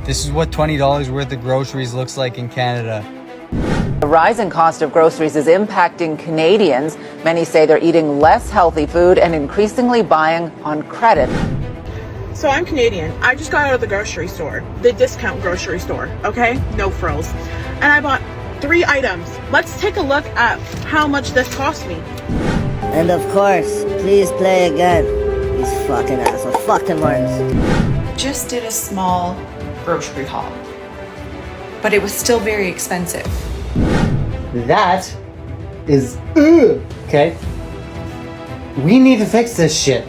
This is what $20 worth of groceries looks like in Canada. The rising cost of groceries is impacting Canadians. Many say they're eating less healthy food and increasingly buying on credit. So I'm Canadian. I just got out of the grocery store, the discount grocery store, okay? No frills. And I bought 3 items. Let's take a look at how much this cost me. And of course, please play again. These fucking assholes. Fuck them Martins. Just did a small grocery haul, but it was still very expensive. That is okay. We need to fix this shit.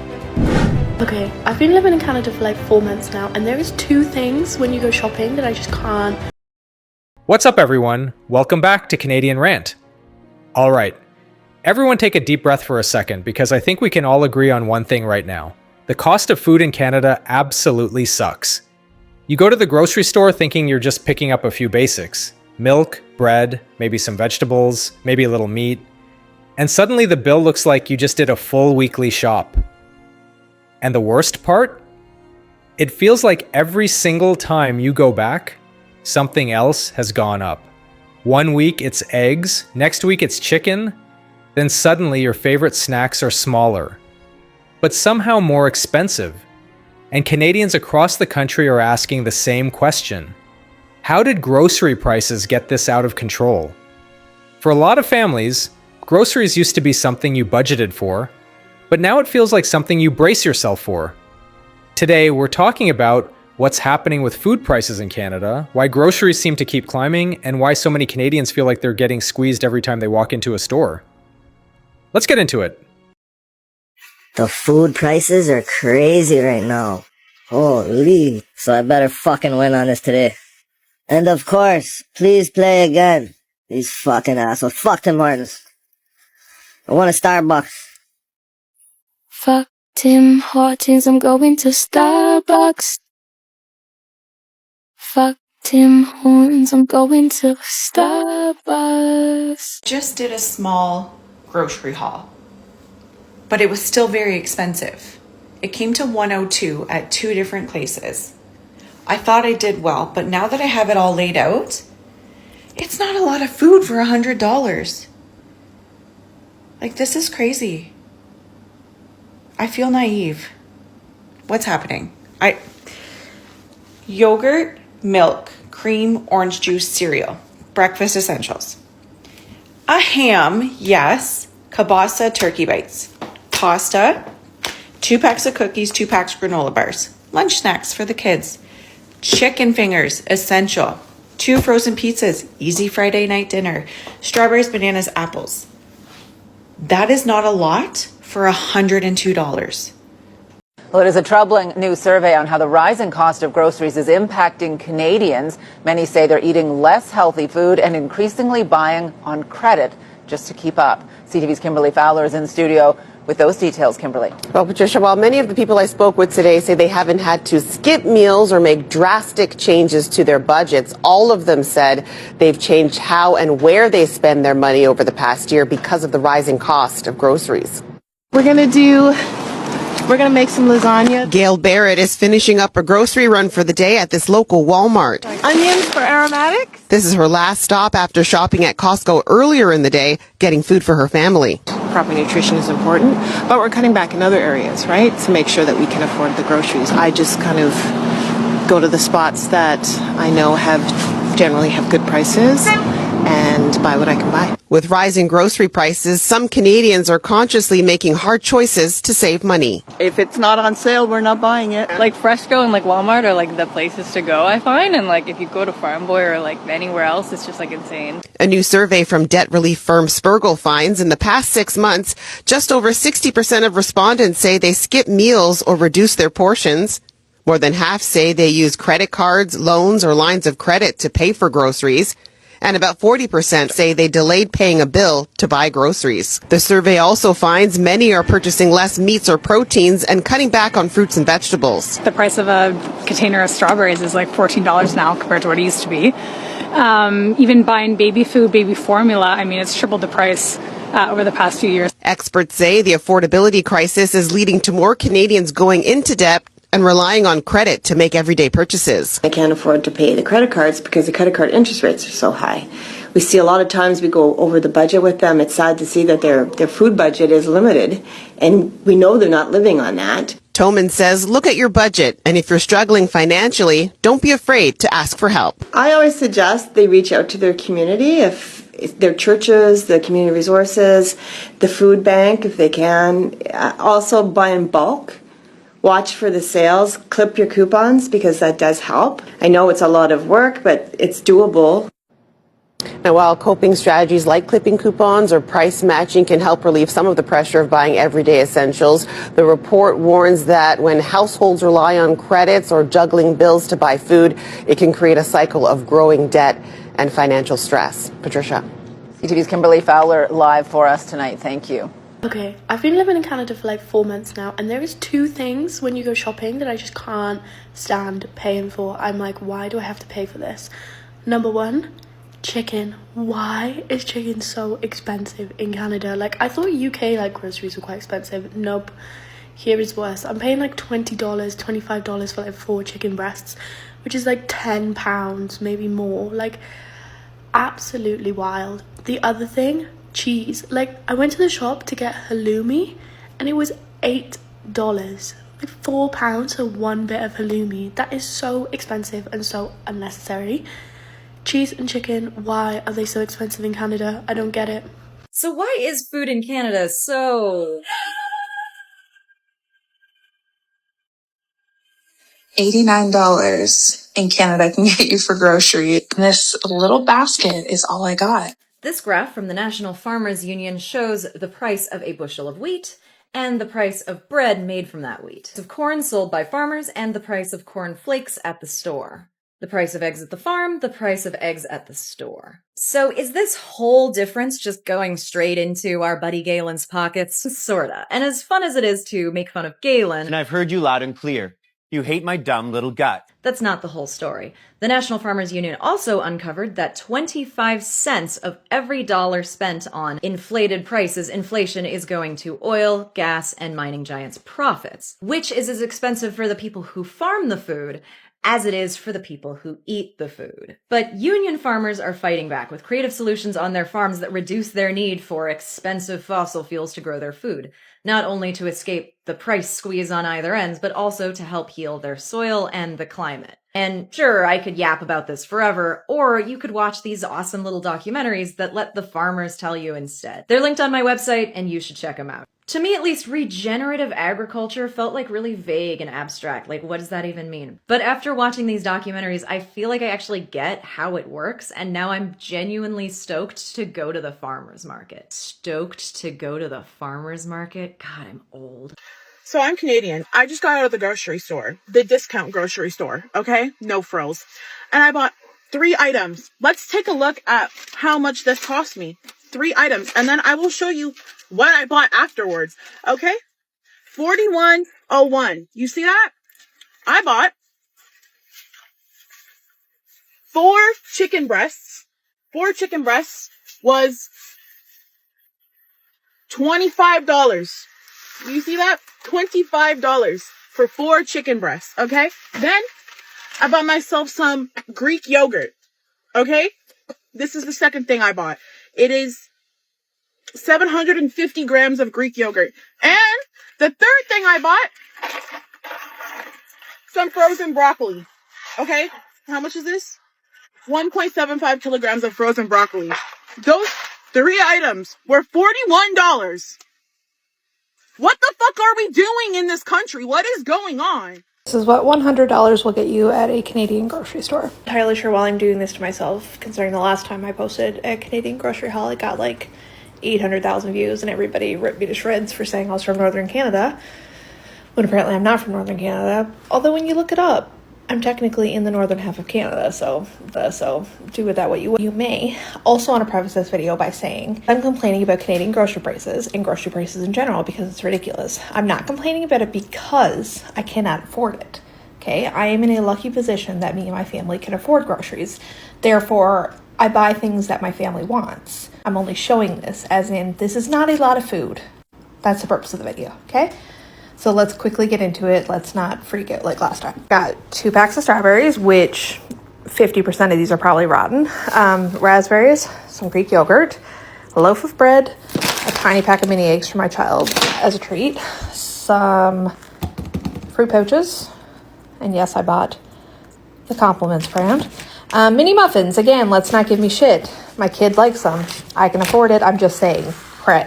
Okay, I've been living in Canada for like 4 months now, and there is 2 things when you go shopping that I just can't. What's up, everyone? Welcome back to Canadian Rant. All right, everyone take a deep breath for a second, because I think we can all agree on one thing right now. The cost of food in Canada absolutely sucks. You go to the grocery store thinking you're just picking up a few basics. Milk, bread, maybe some vegetables, maybe a little meat. And suddenly the bill looks like you just did a full weekly shop. And the worst part? It feels like every single time you go back, something else has gone up. One week it's eggs, next week it's chicken, then suddenly your favorite snacks are smaller, but somehow more expensive. And Canadians across the country are asking the same question. How did grocery prices get this out of control? For a lot of families, groceries used to be something you budgeted for, but now it feels like something you brace yourself for. Today, we're talking about what's happening with food prices in Canada, why groceries seem to keep climbing, and why so many Canadians feel like they're getting squeezed every time they walk into a store. Let's get into it. The food prices are crazy right now. Holy. So I better fucking win on this today. And of course, please play again. These fucking assholes. Fuck Tim Hortons. I want a Starbucks. Fuck Tim Hortons, I'm going to Starbucks. Fuck Tim Hortons, I'm going to Starbucks. Just did a small grocery haul, but it was still very expensive. It came to $102 at 2 different places. I thought I did well, but now that I have it all laid out, it's not a lot of food for $100. Like, this is crazy. I feel naive. What's happening? Yogurt, milk, cream, orange juice, cereal, breakfast essentials. A ham, yes. Kielbasa, turkey bites. Pasta, 2 packs of cookies, 2 packs of granola bars. Lunch snacks for the kids. Chicken fingers, essential. 2 frozen pizzas, easy Friday night dinner. Strawberries, bananas, apples. That is not a lot for $102. Well, it is a troubling new survey on how the rising cost of groceries is impacting Canadians. Many say they're eating less healthy food and increasingly buying on credit just to keep up. CTV's Kimberly Fowler is in studio with those details. Kimberly. Well, Patricia, while many of the people I spoke with today say they haven't had to skip meals or make drastic changes to their budgets, all of them said they've changed how and where they spend their money over the past year because of the rising cost of groceries. We're gonna make some lasagna. Gail Barrett is finishing up a grocery run for the day at this local Walmart. Onions for aromatics. This is her last stop after shopping at Costco earlier in the day, getting food for her family. Proper nutrition is important, but we're cutting back in other areas, right? To make sure that we can afford the groceries. I just kind of go to the spots that I know generally have good prices and buy what I can buy. With rising grocery prices, some Canadians are consciously making hard choices to save money. If it's not on sale, we're not buying it. Like Fresco and like Walmart are like the places to go, I find. And like if you go to Farm Boy or like anywhere else, it's just like insane. A new survey from debt relief firm Spergel finds in the past 6 months, just over 60% of respondents say they skip meals or reduce their portions. More than half say they use credit cards, loans, or lines of credit to pay for groceries. And about 40% say they delayed paying a bill to buy groceries. The survey also finds many are purchasing less meats or proteins and cutting back on fruits and vegetables. The price of a container of strawberries is like $14 now compared to what it used to be. Even buying baby food, baby formula, I mean, it's tripled the price over the past few years. Experts say the affordability crisis is leading to more Canadians going into debt and relying on credit to make everyday purchases. I can't afford to pay the credit cards because the credit card interest rates are so high. We see a lot of times we go over the budget with them. It's sad to see that their food budget is limited, and we know they're not living on that. Toman says, look at your budget, and if you're struggling financially, don't be afraid to ask for help. I always suggest they reach out to their community, if their churches, the community resources, the food bank, if they can. Also buy in bulk. Watch for the sales, clip your coupons because that does help. I know it's a lot of work, but it's doable. Now, while coping strategies like clipping coupons or price matching can help relieve some of the pressure of buying everyday essentials, the report warns that when households rely on credits or juggling bills to buy food, it can create a cycle of growing debt and financial stress. Patricia. CTV's Kimberly Fowler live for us tonight. Thank you. Okay, I've been living in Canada for like 4 months now, and there is two things when you go shopping that I just can't stand paying for. I'm like, why do I have to pay for this? Number one, chicken. Why is chicken so expensive in Canada? Like, I thought UK like groceries were quite expensive. Nope, here is worse. I'm paying like $20, $25 for like 4 chicken breasts, which is like £10, maybe more. Like, absolutely wild. The other thing, cheese. Like, I went to the shop to get halloumi and it was $8, like £4 for one bit of halloumi. That is so expensive and so unnecessary. Cheese and chicken, why are they so expensive in Canada? I don't get it. So why is food in Canada so... $89 in Canada can get you for groceries. This little basket is all I got. This graph from the National Farmers Union shows the price of a bushel of wheat and the price of bread made from that wheat, of corn sold by farmers, and the price of corn flakes at the store. The price of eggs at the farm, the price of eggs at the store. So is this whole difference just going straight into our buddy Galen's pockets? Sorta. And as fun as it is to make fun of Galen... And I've heard you loud and clear. You hate my dumb little gut. That's not the whole story. The National Farmers Union also uncovered that 25 cents of every dollar spent on inflated prices, inflation, is going to oil, gas, and mining giants' profits, which is as expensive for the people who farm the food as it is for the people who eat the food. But union farmers are fighting back with creative solutions on their farms that reduce their need for expensive fossil fuels to grow their food, not only to escape the price squeeze on either ends, but also to help heal their soil and the climate. And sure, I could yap about this forever, or you could watch these awesome little documentaries that let the farmers tell you instead. They're linked on my website, and you should check them out. To me, at least, regenerative agriculture felt like really vague and abstract. Like, what does that even mean? But after watching these documentaries, I feel like I actually get how it works, and now I'm genuinely stoked to go to the farmer's market. Stoked to go to the farmer's market? God, I'm old. So I'm Canadian. I just got out of the grocery store, the discount grocery store, okay? No frills. And I bought 3 items. Let's take a look at how much this cost me. 3 items. And then I will show you what I bought afterwards, okay? $41.01. You see that? I bought 4 chicken breasts. 4 chicken breasts was $25. You see that? $25 for 4 chicken breasts, okay? Then I bought myself some Greek yogurt, okay? This is the second thing I bought. It is 750 grams of Greek yogurt. And the third thing I bought, some frozen broccoli, okay? How much is this? 1.75 kilograms of frozen broccoli. Those 3 items were $41. What the fuck are we doing in this country? What is going on? This is what $100 will get you at a Canadian grocery store. Entirely sure why I'm doing this to myself, considering the last time I posted a Canadian grocery haul, it got like 800,000 views, and everybody ripped me to shreds for saying I was from Northern Canada, when apparently I'm not from Northern Canada. Although when you look it up, I'm technically in the northern half of Canada, so do with that what you may. Also want to preface this video by saying I'm complaining about Canadian grocery prices and grocery prices in general because it's ridiculous. I'm not complaining about it because I cannot afford it. Okay, I am in a lucky position that me and my family can afford groceries. Therefore, I buy things that my family wants. I'm only showing this as in this is not a lot of food. That's the purpose of the video, okay? So let's quickly get into it. Let's not freak out like last time. Got 2 packs of strawberries, which 50% of these are probably rotten. Raspberries, some Greek yogurt, a loaf of bread, a tiny pack of mini eggs for my child as a treat, some fruit pouches, and yes, I bought the Compliments brand. Mini muffins, again, let's not give me shit. My kid likes them. I can afford it. I'm just saying,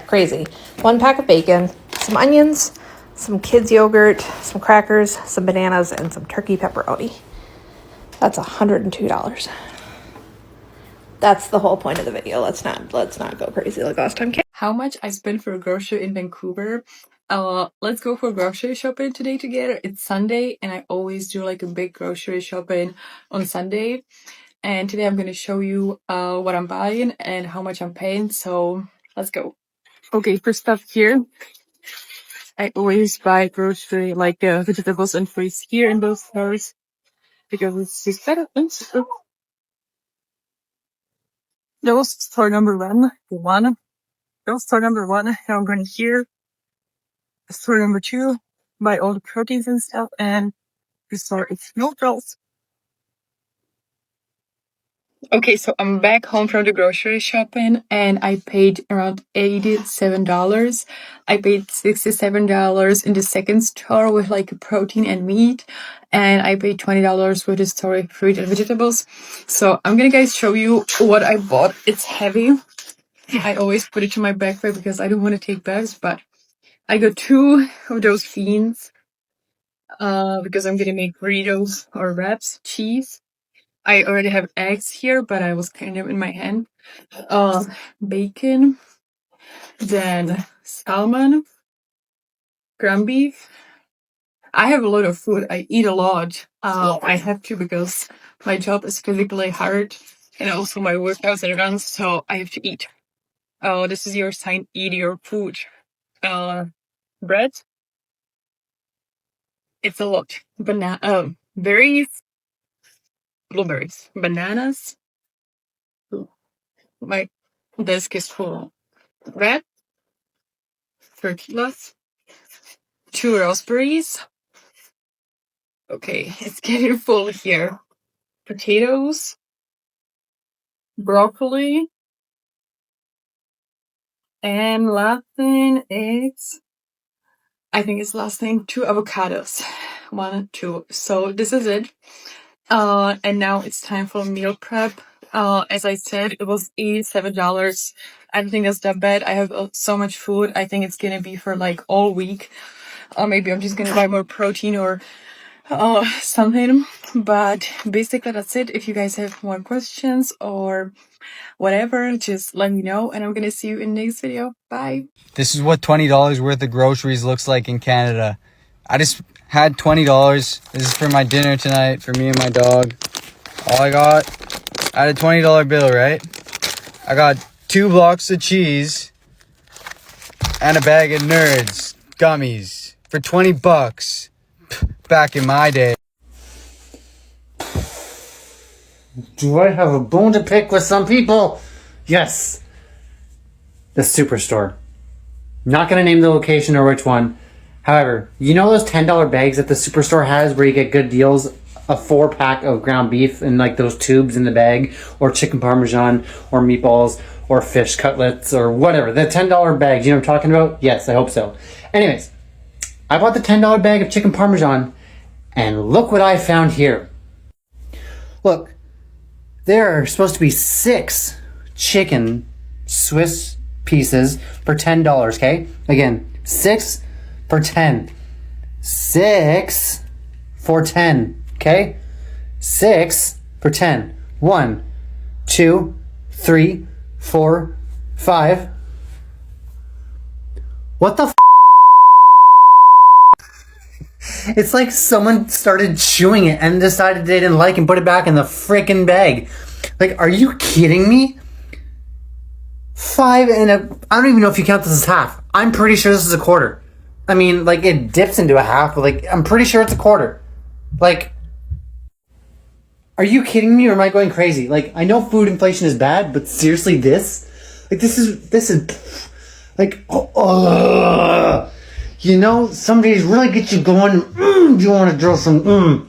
crazy. 1 pack of bacon, some onions, some kids yogurt, some crackers, some bananas, and some turkey pepperoni. That's $102. That's the whole point of the video. Let's not go crazy like last time. How much I spent for a grocery in Vancouver. Let's go for grocery shopping today together. It's Sunday and I always do like a big grocery shopping on Sunday. And today I'm going to show you what I'm buying and how much I'm paying. So let's go. Okay, first up here, I always buy grocery like vegetables and fruits here in those stores because it's just better. Those store number one. Those store number one. Now I'm going here. Store number 2, buy all the proteins and stuff, and the store is noodles. Okay, so I'm back home from the grocery shopping and I paid around $87. I paid $67 in the second store with like protein and meat, and I paid $20 with the store with fruit and vegetables. So I'm gonna guys show you what I bought. It's heavy. I always put it in my backpack because I don't want to take bags, but I got 2 of those beans because I'm gonna make burritos or wraps, cheese. I already have eggs here, but I was kind of in my hand. Bacon, then salmon, ground beef. I have a lot of food. I eat a lot. I have to because my job is physically hard and also my workouts and runs, so I have to eat. This is your sign, eat your food. Bread. It's a lot. Berries, blueberries, bananas. My desk is full. Red, tortillas, 2 raspberries. Okay, it's getting full here. Potatoes, broccoli, and last thing is, I think it's last thing, 2 avocados. 1, 2. So this is it. And now it's time for meal prep. As I said, it was $87. I don't think that's that bad. I have so much food. I think it's gonna be for like all week. Or maybe I'm just gonna buy more protein or something. But basically that's it. If you guys have more questions or whatever, just let me know and I'm gonna see you in the next video. Bye. This is what $20 worth of groceries looks like in Canada. I just had $20. This is for my dinner tonight, for me and my dog. All I had a $20 bill, right? I got 2 blocks of cheese and a bag of Nerds gummies for $20 back in my day. Do I have a bone to pick with some people? Yes. The Superstore. Not going to name the location or which one. However, you know those $10 bags that the Superstore has where you get good deals? A 4-pack of ground beef and like those tubes in the bag, or chicken parmesan, or meatballs, or fish cutlets, or whatever. The $10 bags, you know what I'm talking about? Yes, I hope so. Anyways, I bought the $10 bag of chicken parmesan, and look what I found here. Look, there are supposed to be 6 chicken Swiss pieces for $10, okay? Again, 6 for 10. 6 for 10, okay? 6 for 10. 1, 2, 3, 4, 5. What the f? It's like someone started chewing it and decided they didn't like and put it back in the freaking bag. Like, are you kidding me? 5 and a... I don't even know if you count this as half. I'm pretty sure this is a quarter. I mean, like, it dips into a half, but, like, I'm pretty sure it's a quarter. Like, are you kidding me or am I going crazy? Like, I know food inflation is bad, but seriously, this? Like, this is... Like, you know, some days really get you going. You want to drill some.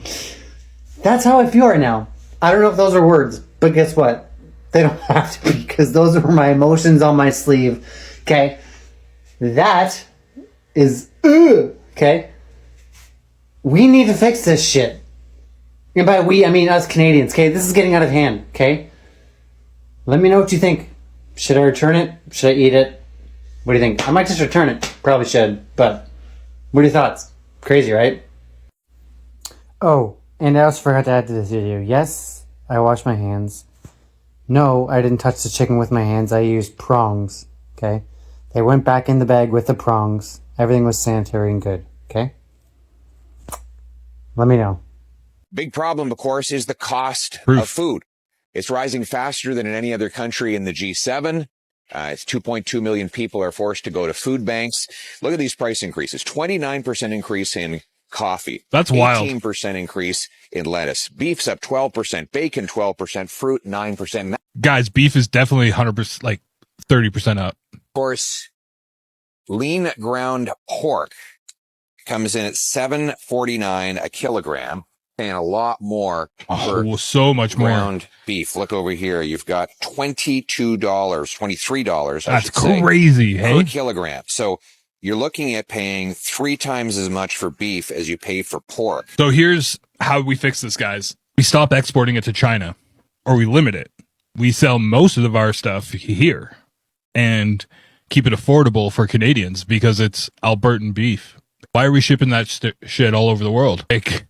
That's how I feel right now. I don't know if those are words, but guess what? They don't have to be, because those are my emotions on my sleeve. Okay? That is, okay? We need to fix this shit. And by we, I mean us Canadians, okay? This is getting out of hand, okay? Let me know what you think. Should I return it? Should I eat it? What do you think? I might just return it. Probably should, but what are your thoughts? Crazy, right? Oh, and I also forgot to add to this video. Yes, I washed my hands. No, I didn't touch the chicken with my hands. I used prongs, okay? They went back in the bag with the prongs. Everything was sanitary and good, okay? Let me know. Big problem, of course, is the cost of food. It's rising faster than in any other country in the G7. It's 2.2 million people are forced to go to food banks. Look at these price increases. 29% increase in coffee. That's wild. 18% increase in lettuce. Beef's up 12%. Bacon 12%. Fruit 9%. Guys, beef is definitely 100%, like 30% up. Of course, lean ground pork comes in at $7.49 a kilogram. Paying a lot more for so much more ground beef. Look over here. You've got $23. That's crazy, per hey? kilogram. So you're looking at paying 3 times as much for beef as you pay for pork. So here's how we fix this, guys. We stop exporting it to China, or we limit it. We sell most of our stuff here and keep it affordable for Canadians because it's Albertan beef. Why are we shipping that shit all over the world? Like,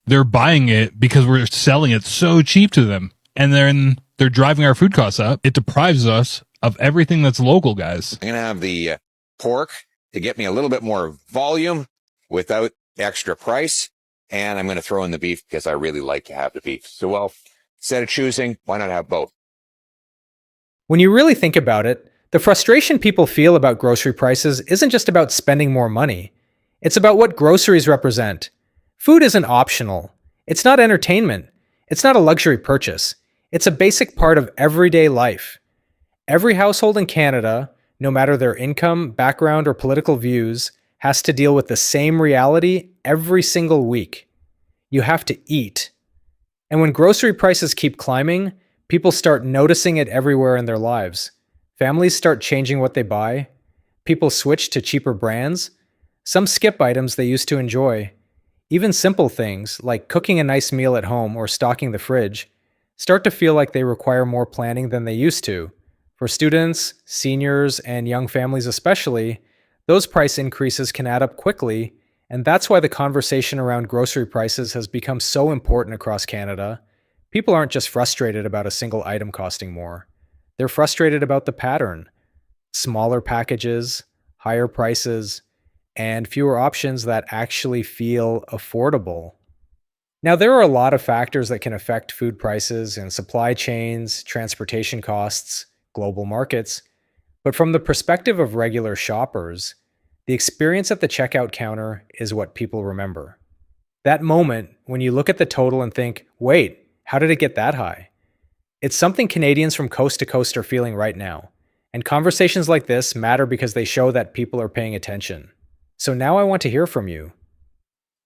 they're buying it because we're selling it so cheap to them. And then they're driving our food costs up. It deprives us of everything that's local, guys. I'm going to have the pork to get me a little bit more volume without extra price. And I'm going to throw in the beef because I really like to have the beef. So, well, instead of choosing, why not have both? When you really think about it, the frustration people feel about grocery prices isn't just about spending more money. It's about what groceries represent. Food isn't optional. It's not entertainment. It's not a luxury purchase. It's a basic part of everyday life. Every household in Canada, no matter their income, background, or political views, has to deal with the same reality every single week. You have to eat. And when grocery prices keep climbing, people start noticing it everywhere in their lives. Families start changing what they buy. People switch to cheaper brands. Some skip items they used to enjoy. Even simple things, like cooking a nice meal at home or stocking the fridge, start to feel like they require more planning than they used to. For students, seniors, and young families especially, those price increases can add up quickly, and that's why the conversation around grocery prices has become so important across Canada. People aren't just frustrated about a single item costing more. They're frustrated about the pattern. Smaller packages, higher prices, and fewer options that actually feel affordable. Now, there are a lot of factors that can affect food prices and supply chains, transportation costs, global markets, but from the perspective of regular shoppers, the experience at the checkout counter is what people remember. That moment when you look at the total and think, wait, how did it get that high? It's something Canadians from coast to coast are feeling right now, and conversations like this matter because they show that people are paying attention. So now I want to hear from you.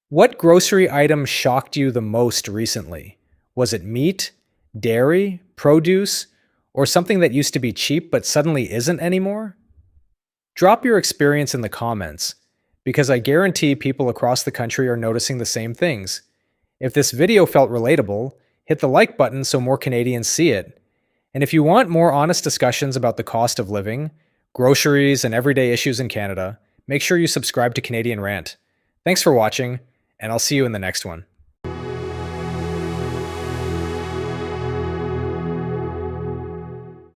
What grocery item shocked you the most recently? Was it meat, dairy, produce, or something that used to be cheap but suddenly isn't anymore? Drop your experience in the comments, because I guarantee people across the country are noticing the same things. If this video felt relatable, hit the like button so more Canadians see it. And if you want more honest discussions about the cost of living, groceries, and everyday issues in Canada, make sure you subscribe to Canadian Rant. Thanks for watching, and I'll see you in the next one.